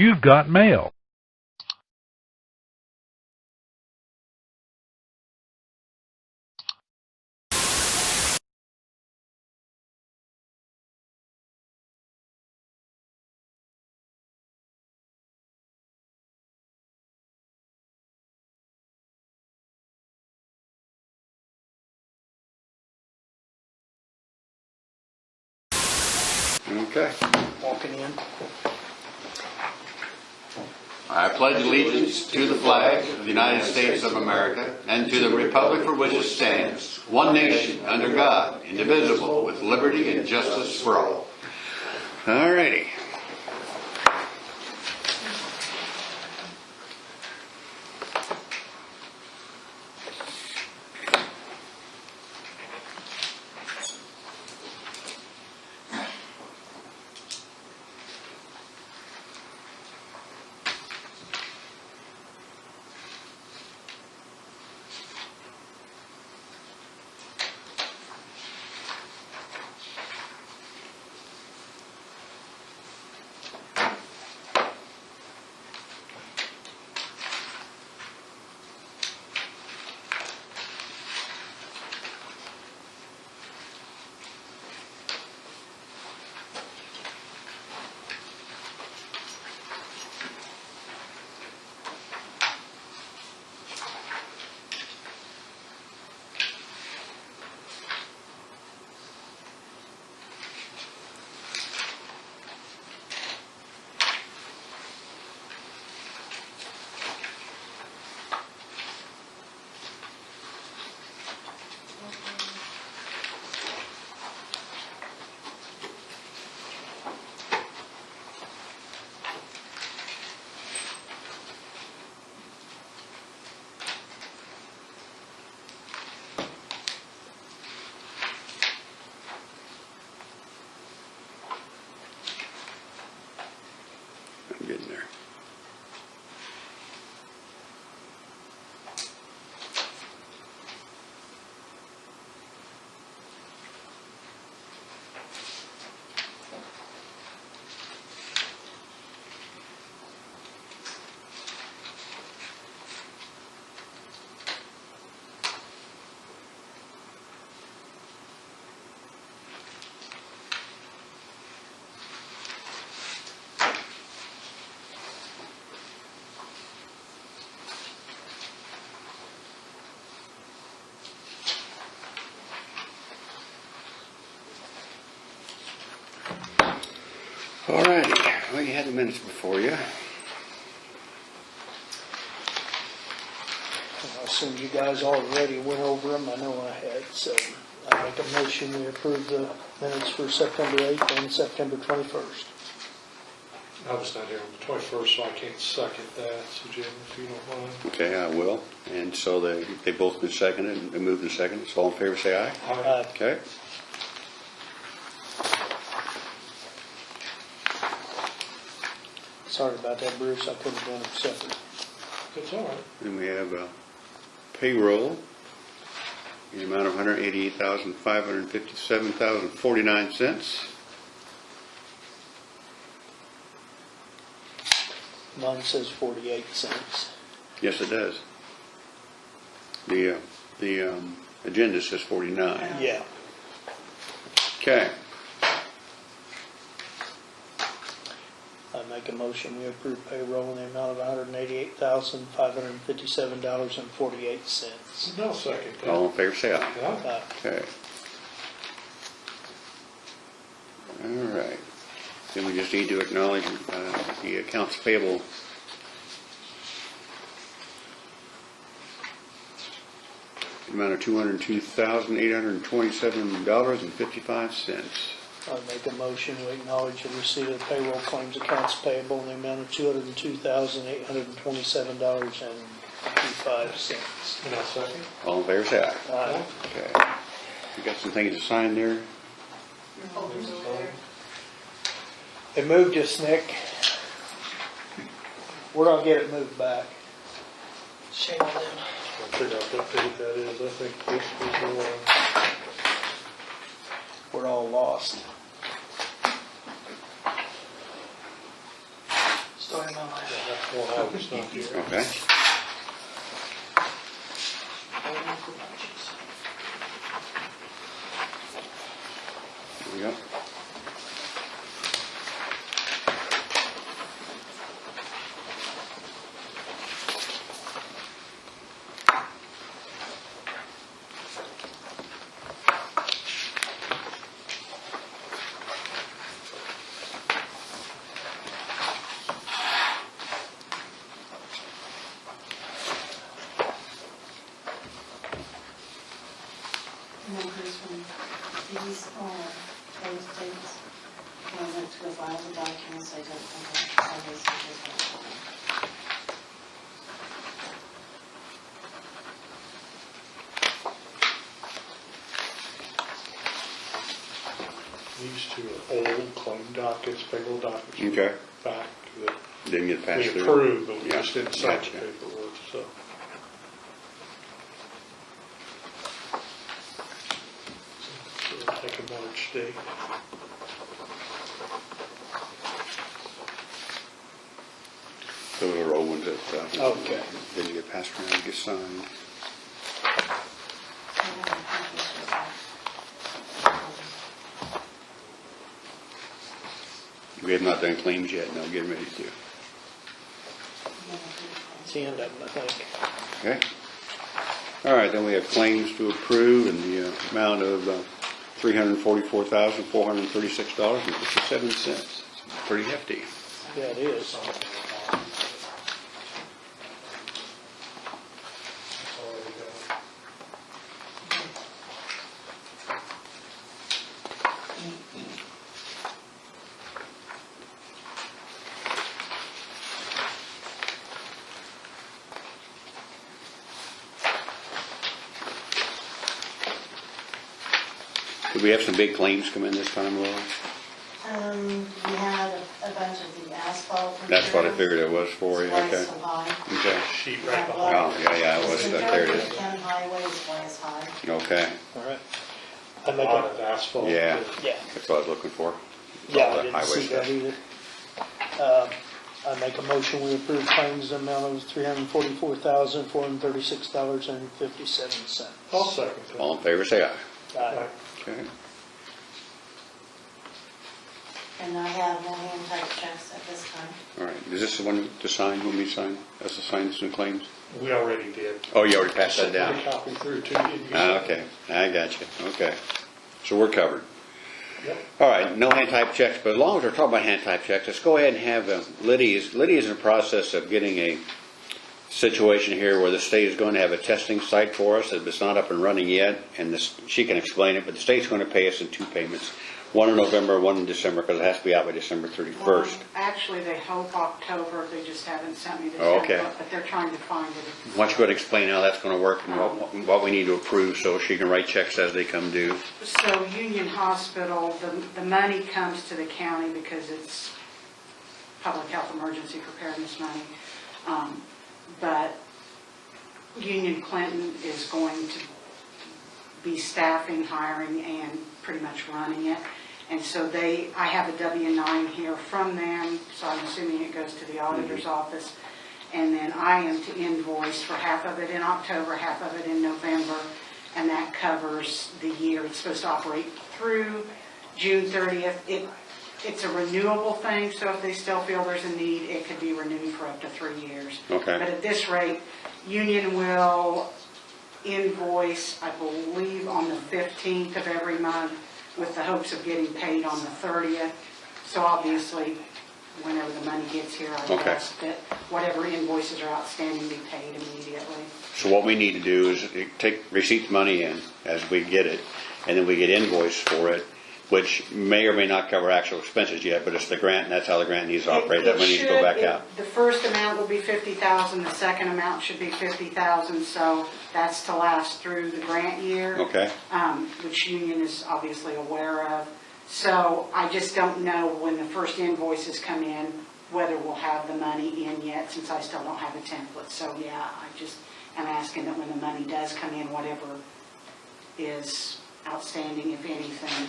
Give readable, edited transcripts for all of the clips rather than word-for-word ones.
You've got mail. Okay. Walking in. I pledge allegiance to the flag of the United States of America and to the republic for which it stands, one nation, under God, indivisible, with liberty and justice for all. All righty. I'm getting there. All righty. Well, you had the minutes before you. I assume you guys already went over them. I know I had. So I make a motion we approve the minutes for September 8th and September 21st. I was not here on the 21st, so I can't second that. So, Jim, if you don't mind. Okay, I will. And so they both been seconded and moved and seconded. So all in favor say aye. Aye. Okay. Sorry about that, Bruce. I could have done it separate. That's all right. Then we have payroll in the amount of $188,557.49. Mine says 48 cents. Yes, it does. The agenda says 49. Yeah. Okay. I make a motion we approve payroll in the amount of $188,557.48. No second that. All in favor say aye. Yeah. Okay. All right. Then we just need to acknowledge the accounts payable. The amount of $202,827.55. I make a motion we acknowledge the receipt of payroll claims accounts payable in the amount of $202,827.55. And I'll second. All in favor say aye. Aye. Okay. You got some things to sign there? They moved us, Nick. We're gonna get it moved back. Shame on them. I figure out what date that is. I think this was the one. We're all lost. Story of my Well, I was not here. Okay. There we go. Numbers from these those dates. When I went to go file the documents, I don't think I saw these pages. These two are old claim dockets, payroll dockets. Okay. Back that Didn't get passed we through. approved, but we Yeah, just didn't sign the gotcha. paperwork, so. So we'll take a March date. Those are old ones that Okay. didn't get passed around to get signed. We have not done claims yet. No, getting ready to. It's the end of them, I think. Okay. All right, then we have claims to approve in the amount of $344,436.57. It's pretty hefty. Yeah, it is. Did we have some big claims come in this time, Laura? We had a bunch of the asphalt. That's what I figured it was for you. It's Okay. so high. Okay. Sheet right behind. Oh, yeah, it was. There it is. County highway is why it's high. Okay. All right. A I make lot a, of asphalt. Yeah. yeah, That's what I was looking for. yeah, All I the didn't highway see that stuff. either. I make a motion, we approve claims amount of $344,436.57. I'll second that. All in favor, say aye. Aye. Okay. And I have no hand type checks at this time. All right. Is this the one to sign, when we sign? That's to sign some claims? We already did. Oh, you already passed that down? Sent a copy through to you. Okay, I got you. Okay. So we're covered. Yep. All right, no hand type checks, but as long as we're talking about hand type checks, let's go ahead and have Lydia is in the process of getting a situation here where the state is going to have a testing site for us. It's not up and running yet, and she can explain it, but the state's going to pay us in two payments, one in November, one in December, because it has to be out by December 31st. Actually, they hope October, they just haven't sent me the Oh, okay. checkbook, but they're trying to find it. Why don't you go ahead and explain how that's going to work and what we need to approve so she can write checks as they come due? So Union Hospital, the money comes to the county because it's public health emergency preparedness money. But Union Clinton is going to be staffing, hiring, and pretty much running it. And so I have a W-9 here from them, so I'm assuming it goes to the auditor's office. And then I am to invoice for half of it in October, half of it in November, and that covers the year. It's supposed to operate through June 30th. It's a renewable thing, so if they still feel there's a need, it could be renewed for up to 3 years. Okay. But at this rate, Union will invoice, I believe, on the 15th of every month with the hopes of getting paid on the 30th. So obviously, whenever the money gets here, I Okay. ask that whatever invoices are outstanding be paid immediately. So what we need to do is receipt the money in as we get it, and then we get invoice for it, which may or may not cover actual expenses yet, but it's the grant, and that's how the grant needs to operate. That money needs to go back out. The first amount will be $50,000, the second amount should be $50,000, so that's to last through the grant year. Okay. Which Union is obviously aware of. So I just don't know when the first invoices come in, whether we'll have the money in yet, since I still don't have a template. So yeah, I just am asking that when the money does come in, whatever is outstanding, if anything,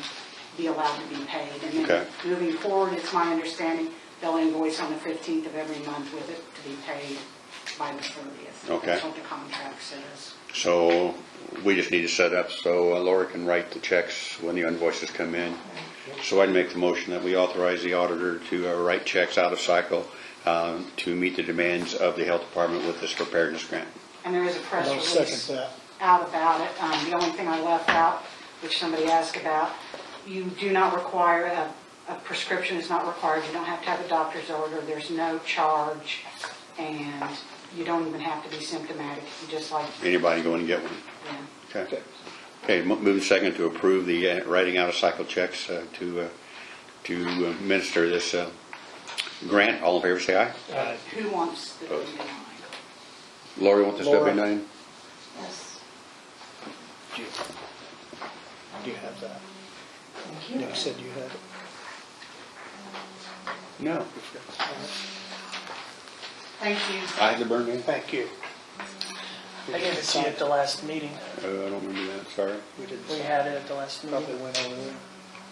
be allowed to be paid. And Okay. then moving forward, it's my understanding they'll invoice on the 15th of every month with it to be paid by the 30th. Okay. That's what the contract says. So we just need to set up so Laura can write the checks when the invoices come in. So I'd make the motion that we authorize the auditor to write checks out of cycle to meet the demands of the health department with this preparedness grant. And there is a press I'll release second that. out about it. The only thing I left out, which somebody asked about, you do not require, a prescription is not required. You don't have to have a doctor's order. There's no charge. And you don't even have to be symptomatic. You just like, Anybody go and get one? yeah. Okay. Okay, move second to approve the writing out of cycle checks to administer this grant. All in favor, say aye. Who wants the Opposed. W-9? Lori, want this Laura. W-9? Yes, Do you have that? thank you. You said you had it. No. Thank you. I have the burn in? Thank you. I gave it to you at the last meeting. I don't remember that, sorry. We didn't We sign had it at the last Probably meeting. went over there.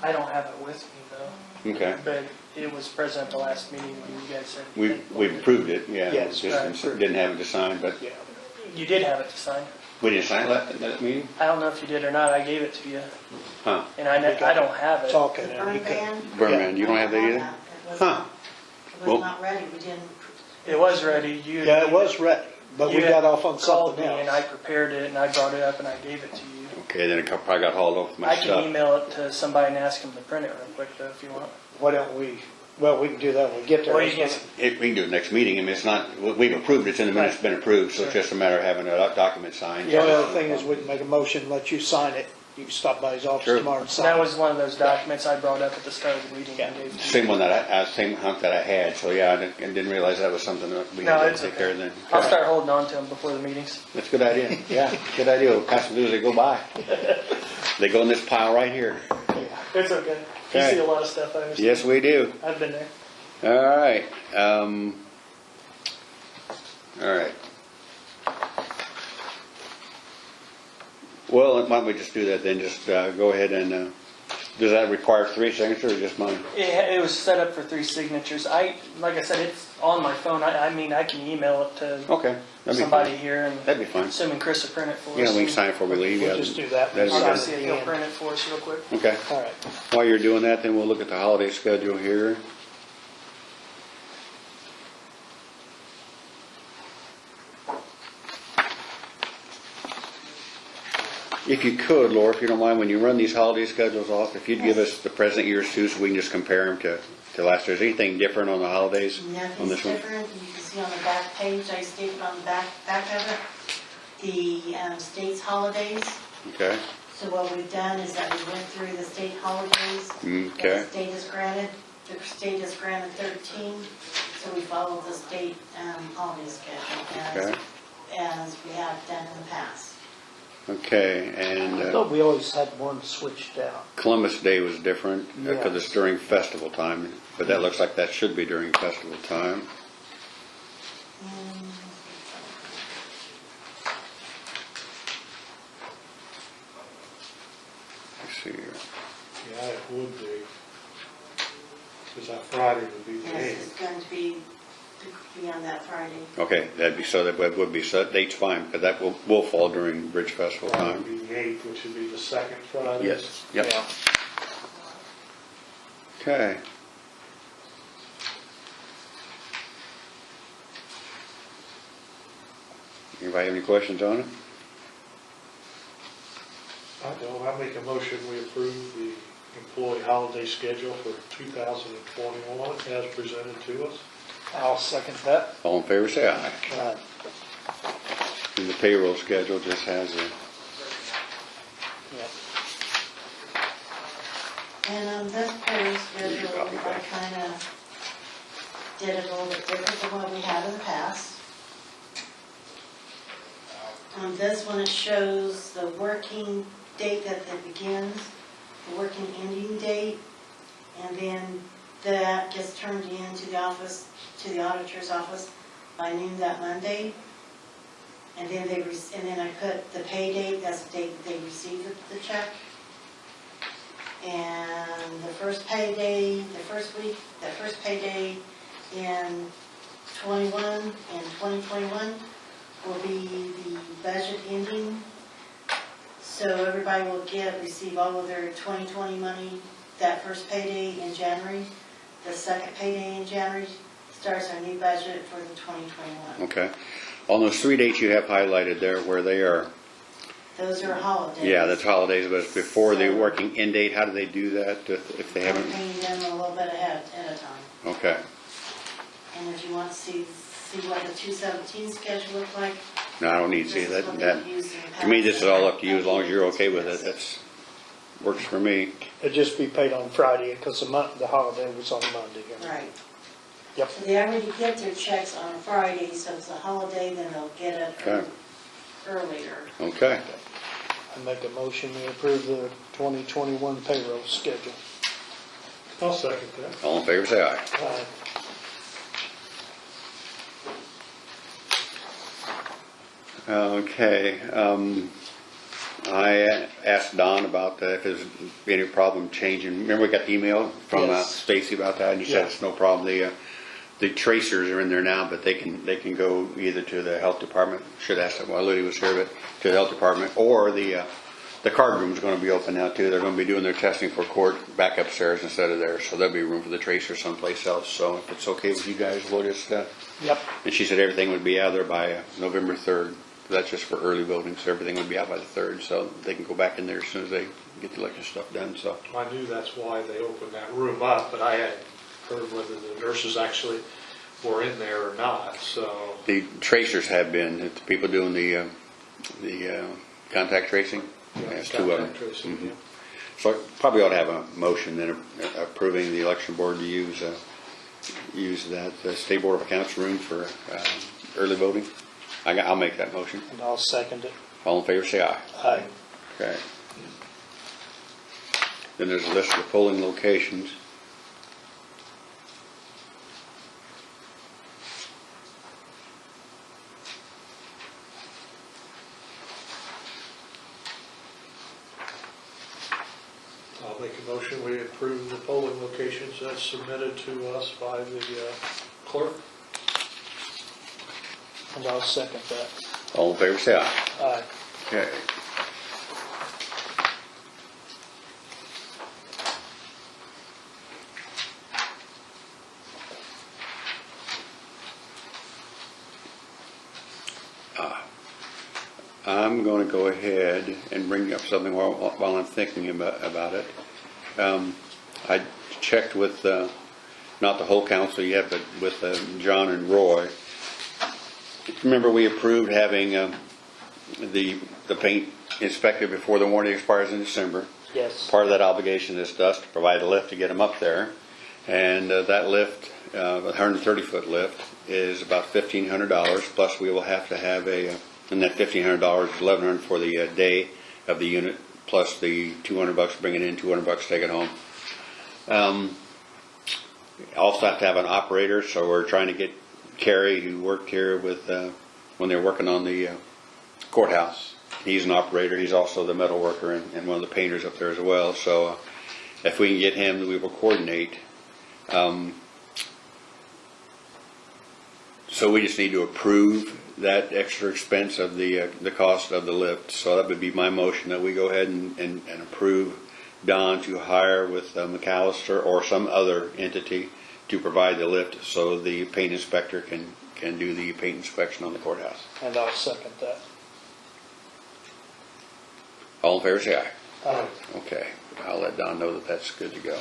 I don't have it with me though, Okay. but it was present at the last meeting and you guys said. We've approved it, yeah. Yes, Just right. didn't have it to sign, but Yeah. You did have it to sign. we didn't sign it at that meeting? I don't know if you did or not. I gave it to you Huh. and I don't have it. Talking The and burn you could. ban? Burn Yeah. man, you don't have that either? It was Huh. not- It Well- was not ready, we didn't. It was ready. You. Yeah, it was ready, but we you had got off on called something me and I else. prepared it and I brought it up and I gave it to you. Okay, then it probably got hauled off my I can stuff. email it to somebody and ask them to print it real quick though if you want. Why don't we, well, we can do that when we get there. Or you can, We can do it next meeting. I mean, it's not, we've approved it, it's in the minutes, been approved, so it's just a matter of having a document signed. The only other thing is we can make a motion, let you sign it. You can stop by his office Sure. tomorrow and and sign that it. was one of those documents I brought up at the start of the meeting and Yeah. gave to you. Same one that same hunt that I had, so yeah, I didn't realize that was something that we No, had it's to take okay. care of then. I'll start holding on to them before the meetings. That's a good idea, yeah, good idea. What cops do is they go by. They go in this pile right here. It's okay. You Okay. see a lot of stuff, I understand. Yes, we do. I've been there. All right. All right. Well, why don't we just do that then? Just go ahead and, does that require 3 signatures or just mine? It was set up for 3 signatures. Like I said, it's on my phone. I mean, I can email it to Okay, that'd be somebody fine. here and That'd be fine. assuming Chris will print it for us. Yeah, we can sign it before we leave. We'll yeah. just do that. That'd be I'll go good. see if he'll print it for us real quick. Okay. All right. While you're doing that, then we'll look at the holiday schedule here. If you could, Laura, if you don't mind, when you run these holiday schedules off, if you'd give us the present year's too, so we can just compare them to last year. Is anything different on the holidays on Nothing's this one? different, you can see on the back page, I stated on the back of it, the state's holidays. Okay, So what we've done is that we went through the state holidays. okay, The state has granted, the state has granted 13, so we follow the state holiday schedule okay, as we have done in the past. okay, I and thought we always had one switched out. Columbus Day was different because Yes. it's during festival time, but that looks like that should be during festival time. And Let's see here. Yeah, it would be. Because that Friday would be the yes, it's 8th. going to be on that Friday. Okay, that'd be, so that would be, so that date's fine, because that will fall during Bridge Festival Friday time. would be the 8th, which would be the second Friday. Yes, yep. Yeah. Okay. Anybody have any questions on it? I don't, I make a motion, we approve the employee holiday schedule for 2021 as presented to us. I'll second that. All in favor, say aye. And the payroll schedule just has a, Yeah. And on this payroll schedule, I kind of did it a little bit different than what we had in the past. On this one, it shows the working date that it begins, the working ending date, and then that gets turned in to the office, to the auditor's office by noon that Monday. And then and then I put the pay date, that's the date that they receive the check. And the first payday, the first payday in 21 and 2021 will be the budget ending. So everybody will receive all of their 2020 money that first payday in January. The second payday in January starts our new budget for the 2021. Okay. On those 3 dates you have highlighted there where they are, Those are holidays. yeah, that's holidays, but it's before the working end date. How do they do that if they We're haven't? paying them a little bit ahead of time. Okay. And if you want to see what the 217 schedule looks like, No, I don't need to see this is that. what That they've used in the to me, past. this is all up to you as long as you're okay with it. That's works for me. It'd just be paid on Friday because the holiday was on Monday. Right. Yep. So they already get their checks on Friday, so if it's a holiday, then they'll get it Okay. earlier. Okay. I make a motion to approve the 2021 payroll schedule. I'll second that. All in favor, say aye. Aye. Okay. I asked Don about if there's any problem changing. Remember we got the email from Yes. Stacy about that, and you said Yeah. it's no problem. The tracers are in there now, but they can go either to the health department. Should ask them while Lydia was here, but to the health department, or the card room's going to be open now too. They're going to be doing their testing for court back upstairs instead of there, so there'll be room for the tracer someplace else. So if it's okay with you guys, we'll just. Yep. And she said everything would be out there by November 3rd. That's just for early voting, so everything would be out by the 3rd, so they can go back in there as soon as they get the election stuff done. So I knew that's why they opened that room up, but I hadn't heard whether the nurses actually were in there or not, so. the tracers have been, the people doing the contact tracing. Yeah, it's two of them. Contact tracing, Mhm. yeah. So I probably ought to have a motion then approving the election board to use that State Board of Accounts room for early voting. I'll make that motion. And I'll second it. All in favor, say aye. Aye. Okay. Then there's a list of the polling locations. I'll make a motion, we approve the polling locations as submitted to us by the clerk. And I'll second that. All in favor, say aye. Aye. Okay. I'm going to go ahead and bring up something while I'm thinking about it. I checked with, not the whole council yet, but with John and Roy. Remember we approved having the paint inspected before the warranty expires in December. Yes. Part of that obligation is to us to provide a lift to get them up there. And that lift, a 130-foot lift, is about $1,500, plus we will have to have and that $1,500 is $1,100 for the day of the unit, plus the $200 bring it in, $200 take it home. Also have to have an operator, so we're trying to get Kerry, who worked here with when they were working on the courthouse. He's an operator. He's also the metal worker and one of the painters up there as well. So if we can get him, we will coordinate. So we just need to approve that extra expense of the cost of the lift. So that would be my motion, that we go ahead and approve Don to hire with McAllister or some other entity to provide the lift so the paint inspector can do the paint inspection on the courthouse. And I'll second that. All in favor, say aye. Aye. Okay, I'll let Don know that that's good to go.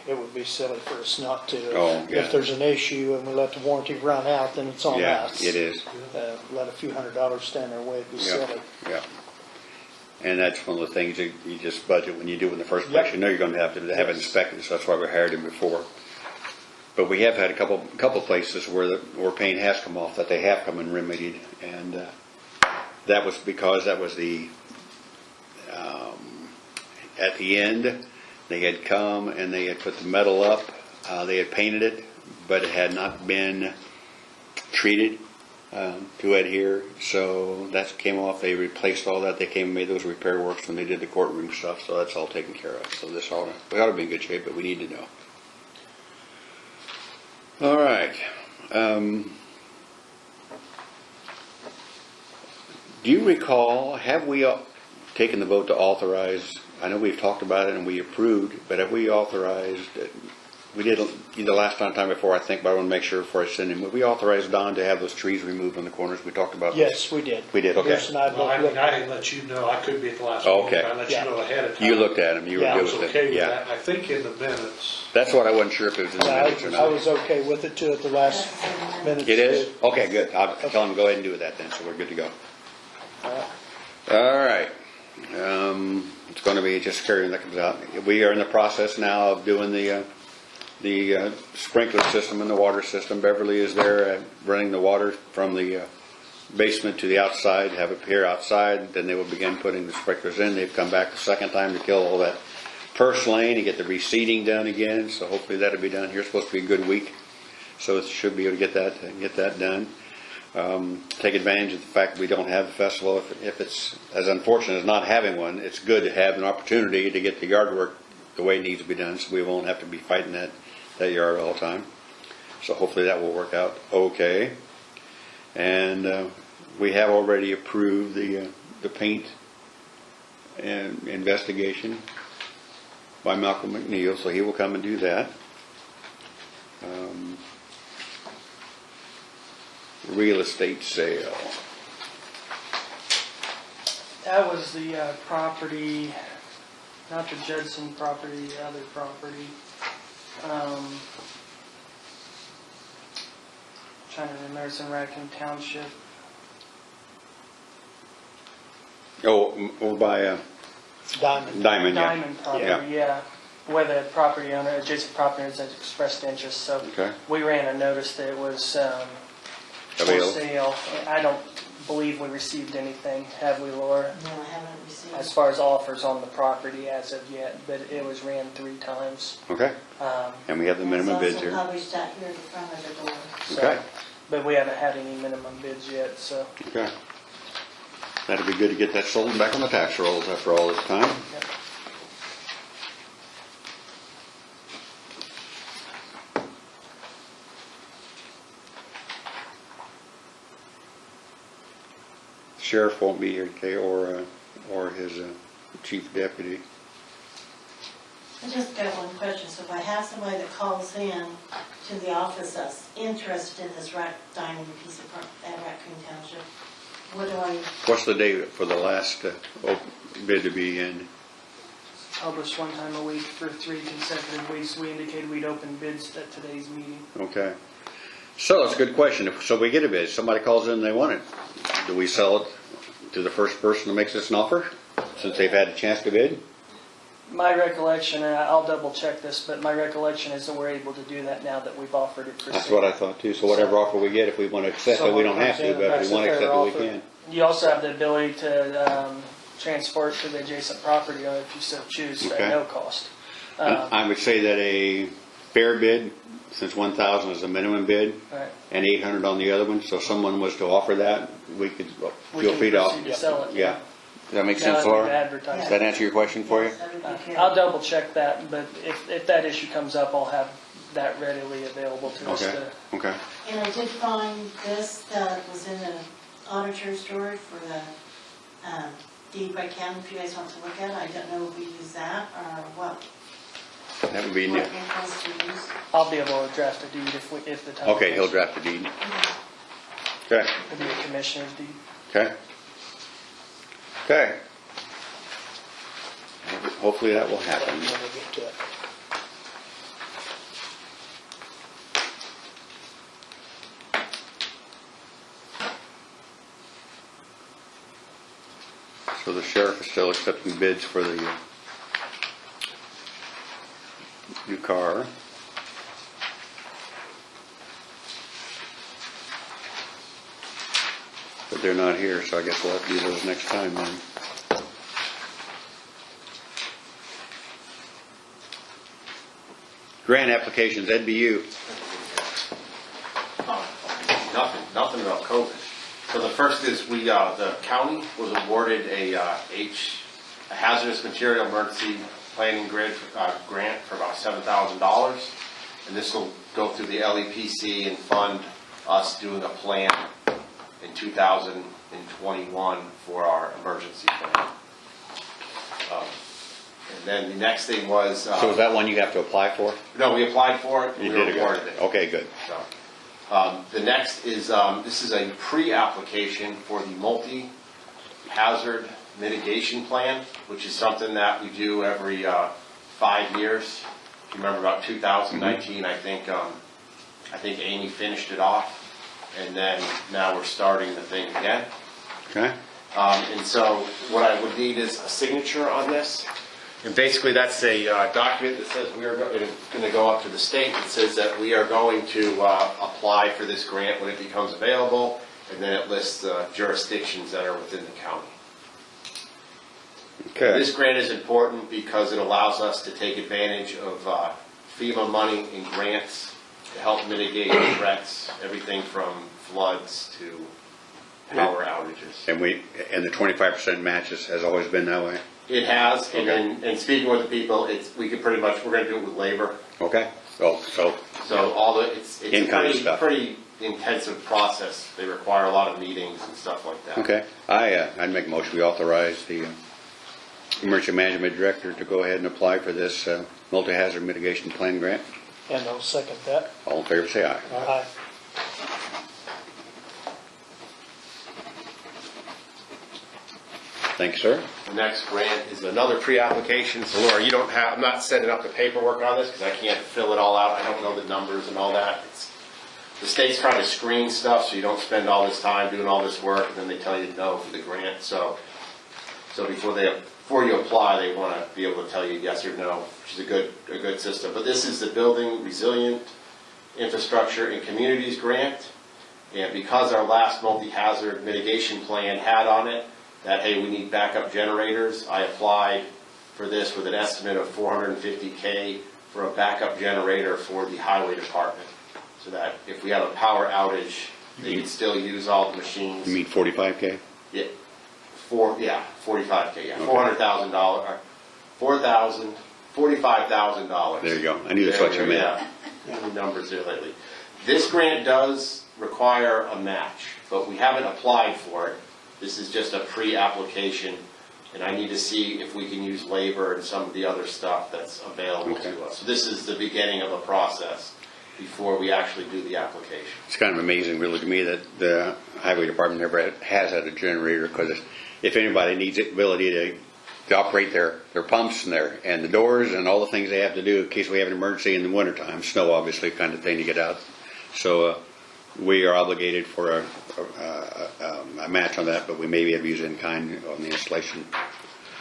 It would be silly for us not to. Oh, yeah. If there's an issue and we let the warranty run out, then it's on Yeah, us. it is. Let a few $100s stand our way, it'd be silly. Yeah. And that's one of the things that you just budget when you do it in the first place. Yep. You know you're going to have it inspected, so that's why we hired him before. But we have had a couple places where paint has come off that they have come and remedied, and that was because that was the at the end they had come and they had put the metal up. They had painted it, but it had not been treated to adhere. So that came off. They replaced all that. They came and made those repair works when they did the courtroom stuff. So that's all taken care of. So we ought to be in good shape, but we need to know. All right. Do you recall, have we taken the vote to authorize, I know we've talked about it and we approved, but have we authorized, we did either last time before, I think, but I want to make sure before I send him, we authorized Don to have those trees removed on the corners? We talked about this. Yes, we did. We did, okay. Bruce and I Well, I both mean, I looked. didn't let you know, I could be at the last Oh, meeting, okay. I let Yeah. you know ahead of time. You looked at him, you Yeah. were I good was with okay it, with yeah. that, and I think in the minutes, That's what I wasn't sure if it was in the minutes or I not. was okay with it too at the last minute. It is? Okay, good. I'll tell him to go ahead and do that then, so we're good to go. All right. It's going to be just carrying that comes out. We are in the process now of doing the sprinkler system and the water system. Beverly is there running the water from the basement to the outside, have it here outside. Then they will begin putting the sprinklers in. They've come back the second time to kill all that purslane and get the reseeding done again. So hopefully that'll be done here. It's supposed to be a good week, so it should be able to get that done. Take advantage of the fact that we don't have a festival. If it's as unfortunate as not having one, it's good to have an opportunity to get the yard work the way it needs to be done, so we won't have to be fighting that yard all the time. So hopefully that will work out okay. And we have already approved the paint and investigation by Malcolm McNeil, so he will come and do that. Real estate sale. That was the property, not the Judson property, the other property. Trying to remember, it's in Raccoon Township. Oh, over by Diamond. Diamond, yeah. Diamond property, yeah. Where the property owner, adjacent property owners had expressed interest, so Okay. we ran a notice that it was for Available. sale. I don't believe we received anything, have we, Laura? No, I haven't received. As far as offers on the property as of yet, but it was ran 3 times. Okay. And we have the minimum bids It's here. also published out here at the front of the door. So- Okay. But we haven't had any minimum bids yet, so. Okay. That'd be good to get that sold and back on the tax rolls after all this time. Yep. Sheriff won't be here today, or his chief deputy. I just got one question. So if I have somebody that calls in to the office that's interested in this diamond piece of property at Raccoon Township, what do I, What's the date for the last bid to be in? Published 1 time a week for 3 consecutive weeks. We indicated we'd open bids at today's meeting. Okay. So it's a good question. So we get a bid, somebody calls in and they want it. Do we sell it to the first person that makes us an offer, since they've had a chance to bid? My recollection, and I'll double check this, but my recollection is that we're able to do that now that we've offered it for That's sale. what I thought too. So whatever offer we get, if we want to accept it, we don't have to, but if That's we a want to fair accept it, we offer. can. You also have the ability to transfer it to the adjacent property owner if you so choose Okay. at no cost. I would say that a fair bid, since 1,000 is the minimum bid, Right. and 800 on the other one, so if someone was to offer that, we could, We feel can free to proceed to sell it. Yeah. Does that make Now sense, that we've Laura? advertised Does it. that answer your question for you? yes, that would be good. I'll double check that, but if that issue comes up, I'll have that readily available to us Okay, to. okay. And I did find this that was in the auditor's story for the deed by county, if you guys want to look at it. I don't know if we use that or what. That would be, What it wants to use. I'll be able to draft a deed if the time. okay, he'll comes. draft the deed. Okay. Okay, It'll be a commissioner's deed. okay. Okay. Hopefully that will happen. When we get to it. So the sheriff is still accepting bids for the new car. But they're not here, so I guess we'll have to do those next time then. Grant applications, that'd be you. Nothing about COVID. So the first is the county was awarded a hazardous material emergency planning grid grant for about $7,000. And this will go through the LEPC and fund us doing a plan in 2021 for our emergency plan. And then the next thing was. So is that one you have to apply for? No, we applied for it, we You were did awarded it. Okay, good. So, the next is, this is a pre-application for the multi-hazard mitigation plan, which is something that we do every 5 years. If you remember about 2019, I think Amy finished it off, and then now we're starting the thing again. Okay. And so what I would need is a signature on this. And basically, that's a document that says we are going to go up to the state. It says that we are going to apply for this grant when it becomes available, and then it lists the jurisdictions that are within the county. Okay. This grant is important because it allows us to take advantage of FEMA money and grants to help mitigate threats, everything from floods to power outages. And the 25% matches has always been that way? It has, Okay. and speaking with the people, we're going to do it with labor. Okay. So It's In-kind a stuff. pretty intensive process. They require a lot of meetings and stuff like that. okay. I'd make a motion, we authorize the emergency management director to go ahead and apply for this multi-hazard mitigation plan grant. And I'll second that. All in favor, say aye. Aye. Thank you, sir. The next grant is another pre-application. So Laura, I'm not setting up the paperwork on this because I can't fill it all out. I don't know the numbers and all that. The state's trying to screen stuff so you don't spend all this time doing all this work and then they tell you no for the grant. So before you apply, they want to be able to tell you yes or no, which is a good system. But this is the Building Resilient Infrastructure and Communities Grant. And because our last multi-hazard mitigation plan had on it that, hey, we need backup generators, I applied for this with an estimate of $450K for a backup generator for the highway department. So that if we have a power outage, they can still use all the machines. You mean 45K? Yeah, $45K, yeah, $400,000, $45,000. There you go. I knew that's what you meant. Yeah, the numbers there lately. This grant does require a match, but we haven't applied for it. This is just a pre-application, and I need to see if we can use labor and some of the other stuff that's available to us. So this is the beginning of a process before we actually do the application. It's kind of amazing, really, to me, that the highway department never has had a generator, because if anybody needs the ability to operate their pumps and the doors and all the things they have to do in case we have an emergency in the wintertime, snow obviously kind of thing to get out. So we are obligated for a match on that, but we maybe have used in kind on the installation.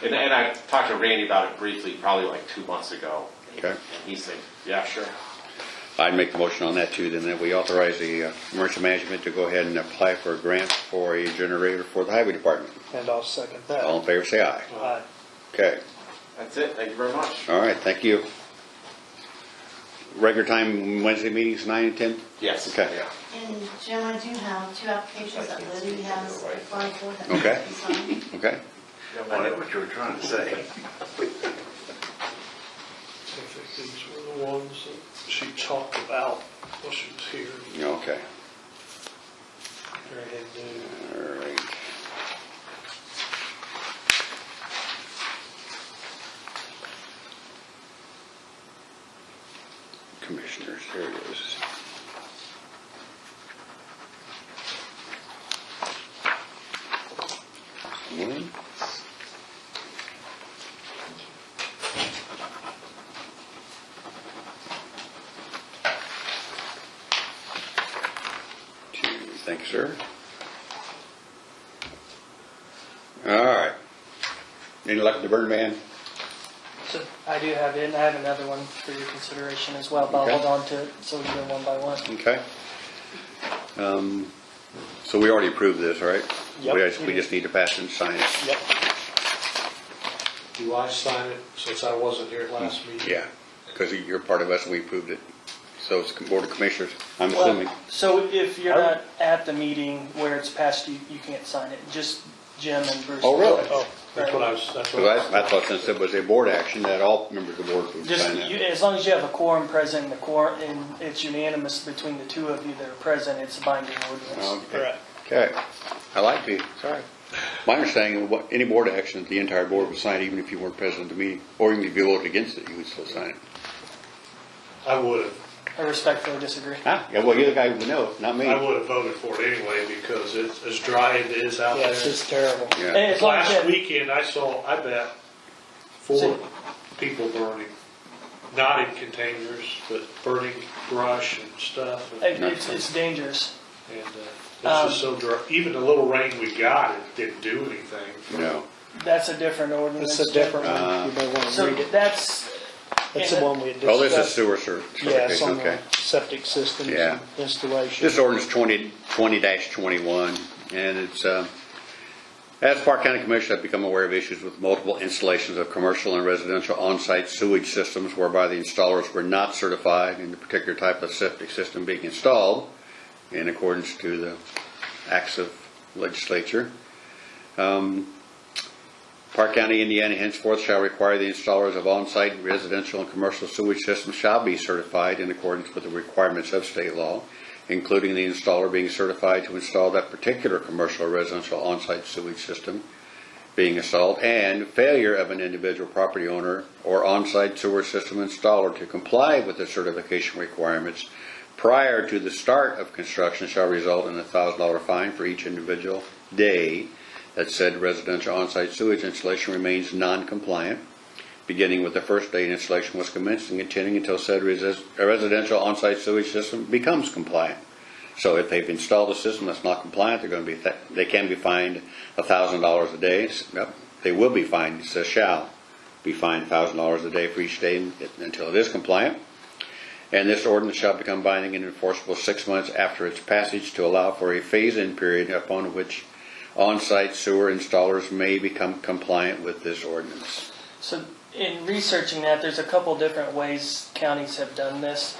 And I talked to Randy about it briefly, probably like 2 months ago. Okay. And he said, yeah, sure. I'd make the motion on that too, then that we authorize the emergency management to go ahead and apply for a grant for a generator for the highway department. And I'll second that. All in favor, say aye. Aye. Okay. That's it. Thank you very much. All right, thank you. Regular time Wednesday meetings, 9 and 10? Yes. Okay. Yeah. And Jim, I do have 2 applications that Libby has applied for that Okay. need to be signed. Okay. I know what you were trying to say. I think these were the ones that she talked about while she was here. Okay. Go ahead and do. All right. Commissioners, there it is. One. Two. Thank you, sir. All right. Any luck with the burn ban? So I do have it, and I have another one for your consideration as well, but I'll Okay. hold on to it so we can do them one by one. Okay. So we already approved this, right? Yep. We just need to pass it and sign it. Yep. Do I sign it since I wasn't here last meeting? Yeah, because you're part of us and we approved it. So it's Board of Commissioners, I'm Well, assuming. so if you're not at the meeting where it's passed, you can't sign it. Just Jim and Bruce. Oh, really? Oh, That's what I was, that's what Because I thought since it was a board action, that all members of the board would Just, sign that. as long as you have a quorum present, and it's unanimous between the two of you that are present, it's a binding ordinance. Okay. Okay. I like the, sorry. My understanding, of any board action, the entire board would sign even if you weren't present at the meeting, or even if you voted against it, you would still sign it. I would have. I respectfully disagree. Huh? Yeah, well, you're the guy who would know, not me. I would have voted for it anyway because it's as dry as it is out Yeah, there. it's just terrible. Yeah. And as long as you Last have- weekend, I bet 4 people burning, not in containers, but burning brush and stuff. And it's dangerous. it's just so dry. Even the little rain we got, it didn't do anything. No. That's a different ordinance. It's a different one. You may want to So read it. that's. That's the one we had Oh, this is discussed. sewer Yeah, it's certification, on okay. the septic systems Yeah. and installation. This ordinance 20-21, and it's, as Parke County Commission, I've become aware of issues with multiple installations of commercial and residential on-site sewage systems whereby the installers were not certified in the particular type of septic system being installed in accordance to the acts of legislature. Parke County, Indiana henceforth shall require the installers of on-site residential and commercial sewage systems shall be certified in accordance with the requirements of state law, including the installer being certified to install that particular commercial or residential on-site sewage system being installed, and failure of an individual property owner or on-site sewer system installer to comply with the certification requirements prior to the start of construction shall result in a $1,000 fine for each individual day that said residential on-site sewage installation remains non-compliant, beginning with the first day installation was commenced and continuing until said residential on-site sewage system becomes compliant. So if they've installed a system that's not compliant, they can be fined $1,000 a day. Yep, they will be fined. It says shall be fined $1,000 a day for each day until it is compliant. And this ordinance shall become binding and enforceable 6 months after its passage to allow for a phase-in period upon which on-site sewer installers may become compliant with this ordinance. So in researching that, there's a couple different ways counties have done this.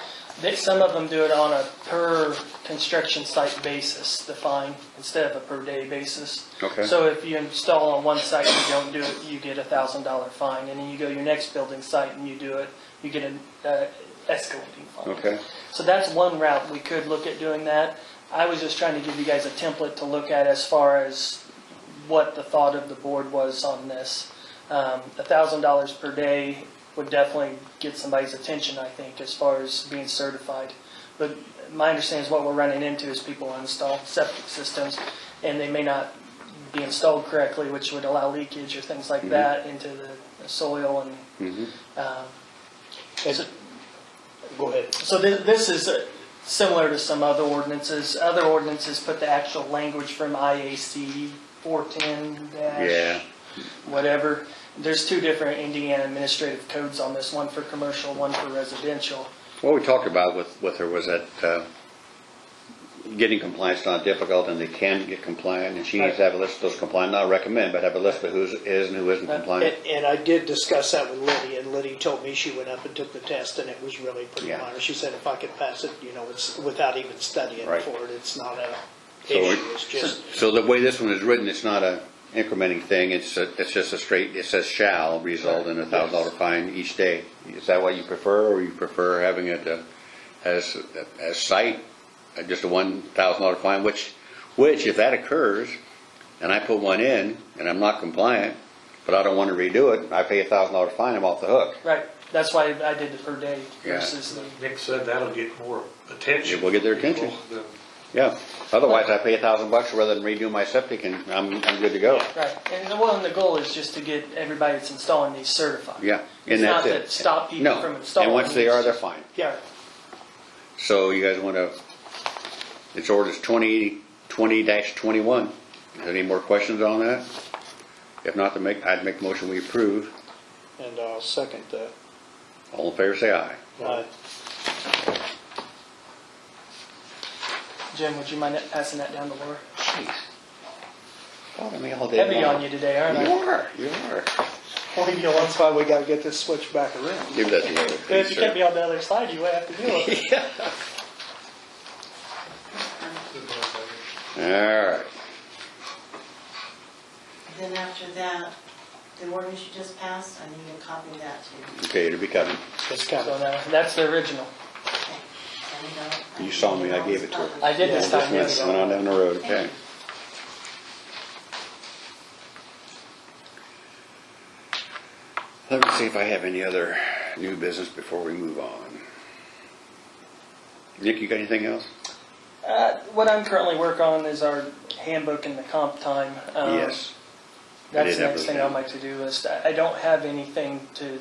Some of them do it on a per construction site basis, the fine, instead of a per day basis. Okay. So if you install on one site and you don't do it, you get a $1,000 fine. And then you go to your next building site and you do it, you get an escalating fine. Okay. So that's one route we could look at doing that. I was just trying to give you guys a template to look at as far as what the thought of the board was on this. $1,000 per day would definitely get somebody's attention, I think, as far as being certified. But my understanding is what we're running into is people install septic systems and they may not be installed correctly, which would allow leakage or things like that into the soil. And Go ahead. so this is similar to some other ordinances. Other ordinances put the actual language from IAC 410- Yeah. whatever. There's two different Indiana administrative codes on this, one for commercial, one for residential. What we talked about with her was that getting compliance is not difficult, and they can get compliant, and she needs to have a list of those compliant, not recommend, but have a list of who is and who isn't compliant. And I did discuss that with Liddy, and Liddy told me she went up and took the test, and it was really pretty Yeah. minor. She said if I could pass it, it's without even studying Right. for it, it's not a So issue. It's just So the way this one is written, it's not a incrementing thing, it's just a straight, it says shall result in a $1,000 fine each day. Is that what you prefer, or you prefer having it as site, just a $1,000 fine, which if that occurs, and I put one in, and I'm not compliant, but I don't want to redo it, I pay a $1,000 fine, I'm off the hook. Right. That's why I did the per day Yeah. versus the. Nick said that'll get more attention. It will get their attention. Than- Yeah, otherwise I pay $1,000 rather than redo my septic, and I'm good to go. Right. And the goal is just to get everybody that's installing these certified. Yeah, It's and not that's it. to stop people No. from installing. And once they are, it's they're just- fine. Yeah. So you guys want to, it's orders 20-21. Any more questions on that? If not, I'd make a motion we approve. and I'll second that. All in favor, say aye. Jim, would you mind passing that down to Laura? Jeez. Bothering me all day Heavy long. on you today, aren't I? You are. Well, you want That's why we gotta get this switched back around. Give that to the other If piece, you sir. kept me on the other side, you would have to deal with it. All right. Then after that, the ordinance you just passed, I need a copy of that too. Okay, it'll be coming. It's So coming. now, that's the original. Okay. Send it out. You saw me, I gave it to her. I did this time years Just went ago. on down the road, okay. Let me see if I have any other new business before we move on. Nick, you got anything else? What I'm currently working on is our handbook and the comp time. Yes. I That's did the have next those thing down. on my to-do list. I don't have anything to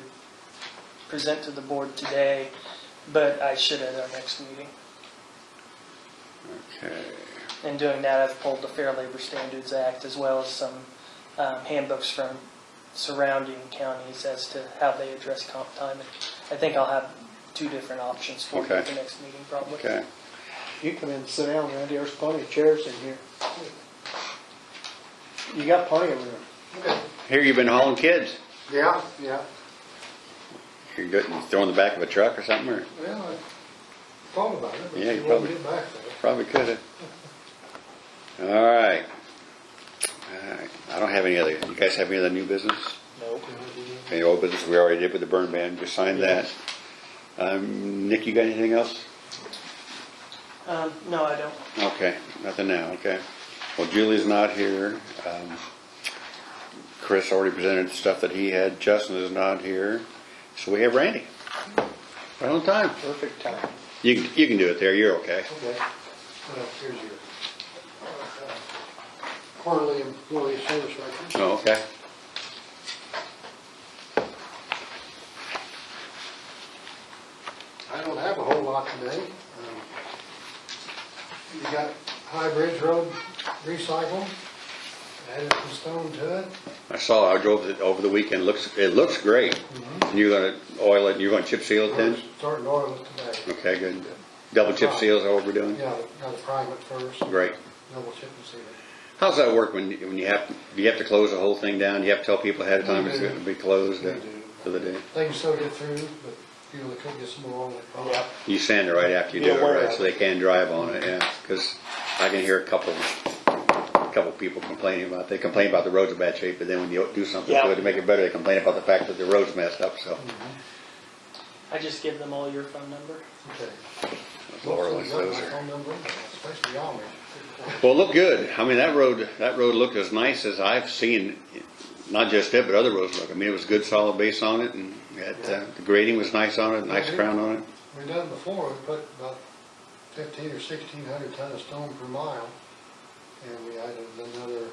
present to the board today, but I should at our next meeting. Okay. In doing that, I've pulled the Fair Labor Standards Act as well as some handbooks from surrounding counties as to how they address comp time. And I think I'll have 2 different options for you Okay. at the next meeting probably. Okay. You come in and sit down, Randy. There's plenty of chairs in here. You got plenty of room. Here, you've been hauling kids. Yeah. You're good, you throw in the back of a truck or something, or Well, I thought about it, but Yeah, you you won't probably- get back there. probably could have. All right. All right. I don't have any other, you guys have any other new business? Nope. Any old business we already did with the burn ban, just signed that. Nick, you got anything else? No, I don't. Okay, nothing now, okay. Well, Julie's not here. Chris already presented the stuff that he had. Justin is not here. So we have Randy. Right on time. Perfect time. You can do it there, you're okay. Okay. Well, here's your quarterly employee service record. Oh, okay. I don't have a whole lot today. You got High Bridge Road recycle, added some stone to it. I saw, I drove it over the weekend, it looks great. And you're gonna oil it, you're gonna chip seal it then? We're starting to oil it today. Okay, good. Double chip seal is that what we're doing? Yeah, gotta prime it first. Great. Double chip and seal it. How's that work when you have, do you have to close the whole thing down? You have to tell people ahead of time We it's do. gonna be closed We do. for the day? They can still get through, but feel they could get some more on it. Yeah. You sand it right after you Be do it, aware right, of so they can drive on it, yeah. Because I can hear a couple people complaining about, they complain about the roads in bad shape, but then when you do something Yeah. to it to make it better, they complain about the fact that the road's messed up, so. I just give them all your phone number. Okay. Laura likes those. My phone number, especially Amish. Well, it looked good. I mean, that road looked as nice as I've seen, not just it, but other roads look. I mean, it was good, solid base on it, and the grading was nice on it, nice crown on it. We've done it before, we put about 1,500 or 1,600 ton of stone per mile, and we added another,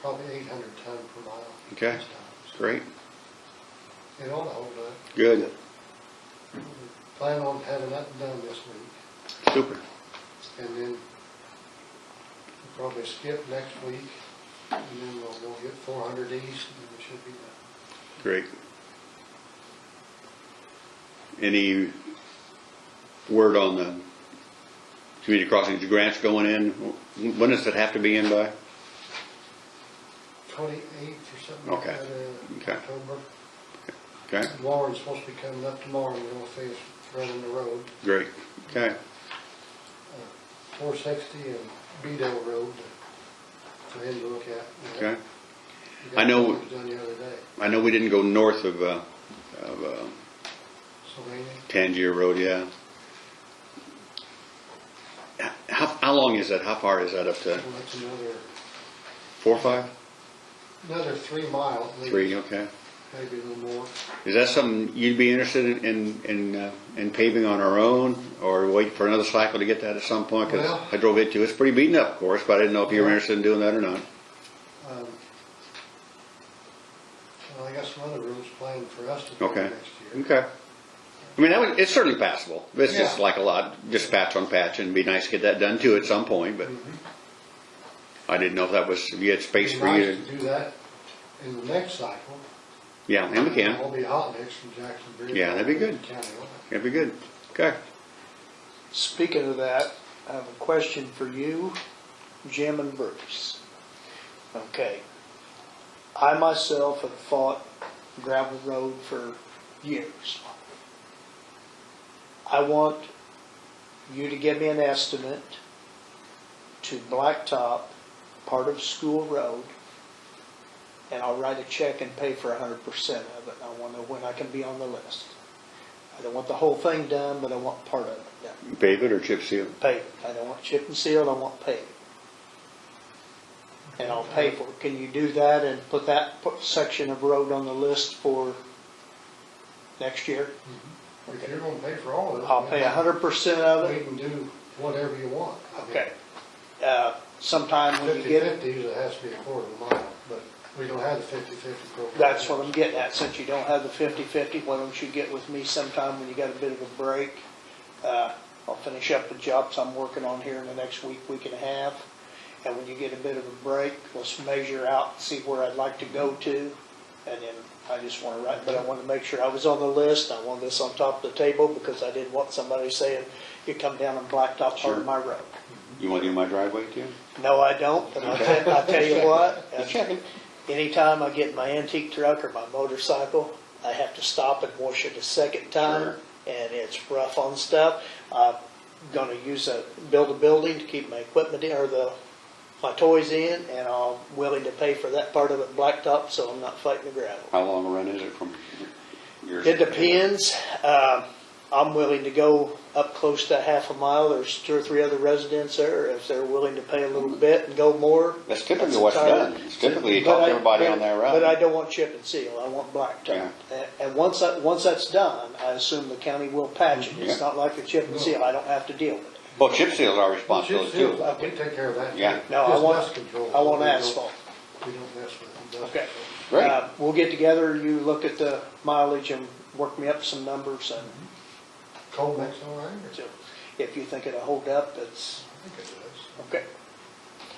probably 800 ton per mile. Okay. this time. Great, It ought to hold up. good, Plan on having that done this week, super. and then we'll probably skip next week, and then we'll get 400 east, and then we should be done. Great. Any word on the community crossings grants going in? When does it have to be in by? 28th or something like Okay. that, Okay. October. Okay, Warren's supposed to be coming up tomorrow, and we're gonna finish running the road. great. Okay, 460 and Beedale Road for him to look at. okay. You got I know- what was done the other day, I know we didn't go north of Sylvania. Tangier Road, yeah. How long is that? How far is that up to? Well, that's another 4 or 5? 3 miles, at least, 3, okay. maybe a little more. Is that something you'd be interested in paving on our own, or wait for another cycle to get that at some point? Because Well- I drove it too. It's pretty beaten up, of course, but I didn't know if you were Yeah. interested in doing that or not. Well, I got some other roads planned for us to do Okay. next year. Okay. I mean, it's certainly passable. It's just Yeah. like a lot, just patch on patch, and it'd be nice to get that done too at some point, but I didn't know if you had space It'd be for you. nice to do that in the next cycle. Yeah, and we can. I'll be hot mix from Jackson Bridge. Yeah, that'd be good. County line. That'd be good. Okay. Speaking of that, I have a question for you, Jim and Bruce. Okay. I myself have fought gravel road for years. I want you to give me an estimate to blacktop part of School Road and I'll write a check and pay for 100% of it. I want to know when I can be on the list. I don't want the whole thing done, but I want part of it done. Pave it or chip seal? Pay. I don't want chip and seal, I want pay. And I'll pay for it. Can you do that and put section of road on the list for next year? If you're gonna pay for all of it. I'll pay 100% of We it. can do whatever you want. Okay. Sometime when you get it, 50/50, it has to be a quarter of a mile, but we don't have the 50/50 program. that's what I'm getting at. Since you don't have the 50/50, why don't you get with me sometime when you got a bit of a break? I'll finish up the jobs I'm working on here in the next week, week and a half. And when you get a bit of a break, let's measure out, see where I'd like to go to. And then I just want to write, but I want to make sure I was on the list. I want this on top of the table because I didn't want somebody saying, you come down on blacktop part of my road. You want to do my driveway too? No, I don't, but I'll tell you what. Just checking. Anytime I get in my antique truck or my motorcycle, I have to stop and wash it a second time, Sure. and it's rough on stuff. I'm gonna build a building to keep my equipment in, or my toys in, and I'm willing to pay for that part of it blacktop, so I'm not fighting the gravel. How long a run is it from yours? It depends. I'm willing to go up close to half a mile. There's 2 or 3 other residents there. If they're willing to pay a little bit and go more. That's typically that's what's entirely- done. It's typically you But talk I- to everybody but- on that route. But I don't want chip and seal. I want blacktop. And once that's done, I assume the county will patch it. It's Yeah. not like a chip and seal. I don't have to deal with it. Well, chip seal is our Chip responsibility seal, too. we take care of that. Yeah. No, I Just want- dust control. I want We don't- asphalt. We don't mess with it. Dust Okay. Great. We'll get together, you look at the mileage and work me up some numbers, and Cold mix all right? or- so if you think it'll hold up, it's, I think it does. okay.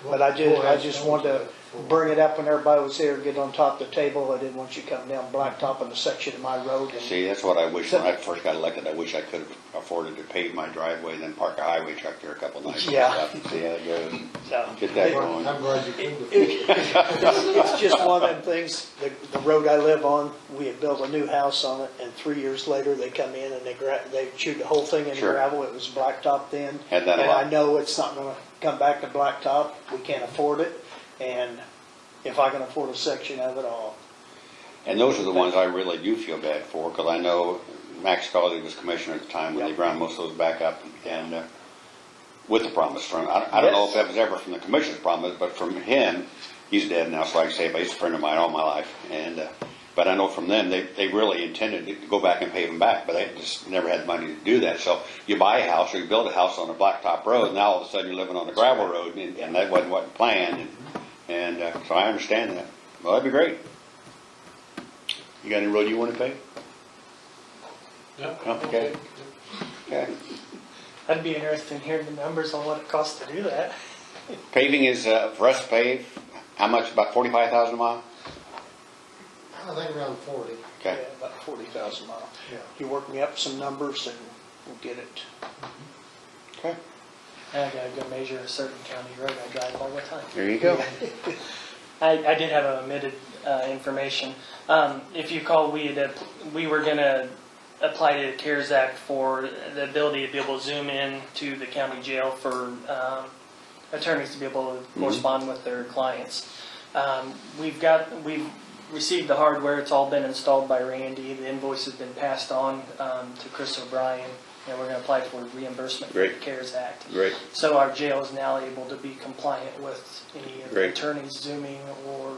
But I just wanted to bring it up when everybody was here, get on top of the table. I didn't want you coming down blacktop on the section of my road. And See, that's what I wish, when I first got elected, I wish I could have afforded to pave my driveway, then park a highway truck there a couple nights. Yeah. See how it goes. so, Get that going. I'm glad you came to. it's just one of them things, the road I live on, we had built a new house on it, and 3 years later, they come in and they chewed the whole thing into Sure. gravel. It was blacktop then. Had that a And lot. I know it's not gonna come back to blacktop. We can't afford it. And if I can afford a section of it, I'll, And those are the ones I really do feel bad for, because I know Max Scully was commissioner at the time when they Yep. ground most of those back up, and with the promise from, I don't know if that was ever from the commissioner's promise, but from him, he's dead now, so I can say, but he's a friend of mine all my life, and, but I know from them, they really intended to go back and pay them back, but they just never had the money to do that. So you buy a house or you build a house on a blacktop road, and now all of a sudden you're living on a gravel road, and that wasn't planned, and so I understand that. Well, that'd be great. You got any road you want to pay? No? Okay. Okay. I'd be interested in hearing the numbers on what it costs to do that. Paving is, for us to pave, how much, about 45,000 a mile? I think around 40. yeah, Okay. about 40,000 miles. Yeah. You work me up some numbers and we'll get it. Okay. I gotta go measure a certain county road I drive all the time. There you go. I did have omitted information. If you recall, we were gonna apply to the CARES Act for the ability to be able to zoom in to the county jail for attorneys to be able to correspond with their clients. We've received the hardware. It's all been installed by Randy. The invoice has been passed on to Chris O'Brien, and we're gonna apply for reimbursement for the Great. CARES Act. Great. So our jail is now able to be compliant with any of the Great. attorneys zooming or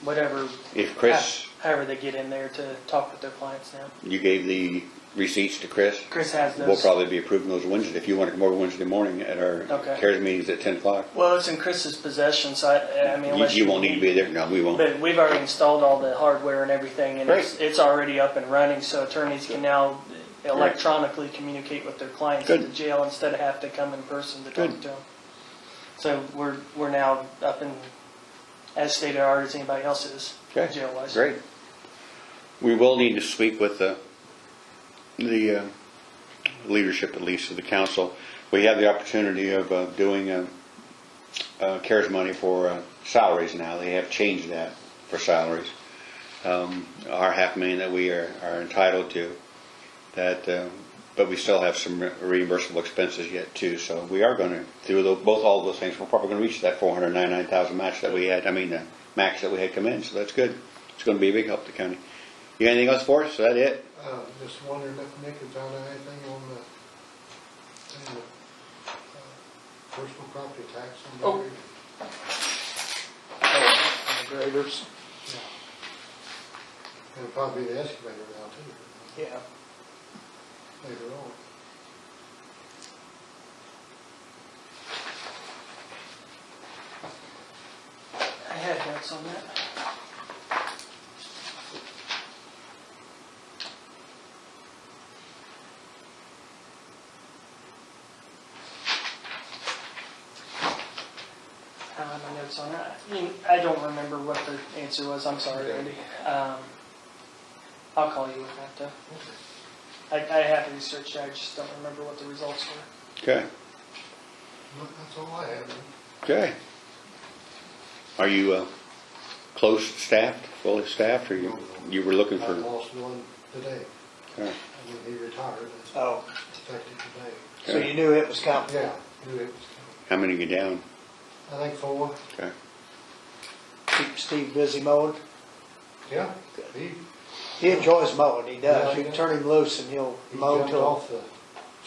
whatever, If Chris, however they get in there to talk with their clients now. you gave the receipts to Chris, Chris has those. we'll probably be approving those Wednesday, if you want to come over Wednesday morning at our Okay. CARES meetings at 10 o'clock. Well, it's in Chris's possession, so I mean, unless You won't need to be there, no, we won't. But we've already installed all the hardware and everything, and Great. it's already up and running, so attorneys can now electronically communicate with their clients at the Good. jail instead of have to come in person to talk Good. to them. So we're now up in as state of the art as anybody else is, Okay. jail-wise. Great. We will need to speak with the leadership, at least, of the council. We have the opportunity of doing CARES money for salaries now. They have changed that for salaries. Our $500,000 that we are entitled to, but we still have some reimbursable expenses yet too. So we are going to do all of those things. We're probably going to reach that 499,000 match that we had. max that we had come in, so that's good. It's gonna be a big help to the county. You got anything else for us? Is that it? Just wondering if Nick had found out anything on the personal property tax on the Oh. area. On the graders, It'll probably be the excavator now too, yeah. later on. I had notes on that. I don't have my notes on that. I don't remember what the answer was. I'm sorry, Randy. I'll call you with that though. I have researched it. I just don't remember what the results were. Okay, Well, that's all I have. okay. Are you, close staffed, fully staffed, or you were looking I for? lost one today. Okay. I mean, he retired, that's Oh, effective today. so you knew it was coming? Yeah, knew it was How many you down? coming. I think 4. Okay. Keep Steve busy mowing? Yeah, He enjoys mowing, he does. Yeah, You he turn him loose and he'll he mow jumped till. off the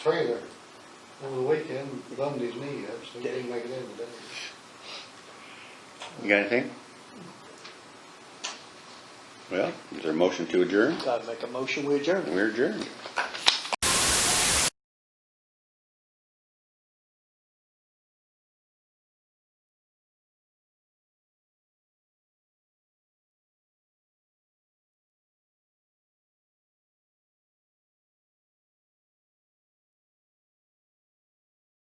trailer over the weekend, bummed his knee up, so he Did he? didn't make it in today. You got anything? Well, is there a motion to adjourn? I'd make a motion, we adjourn. We're adjourned.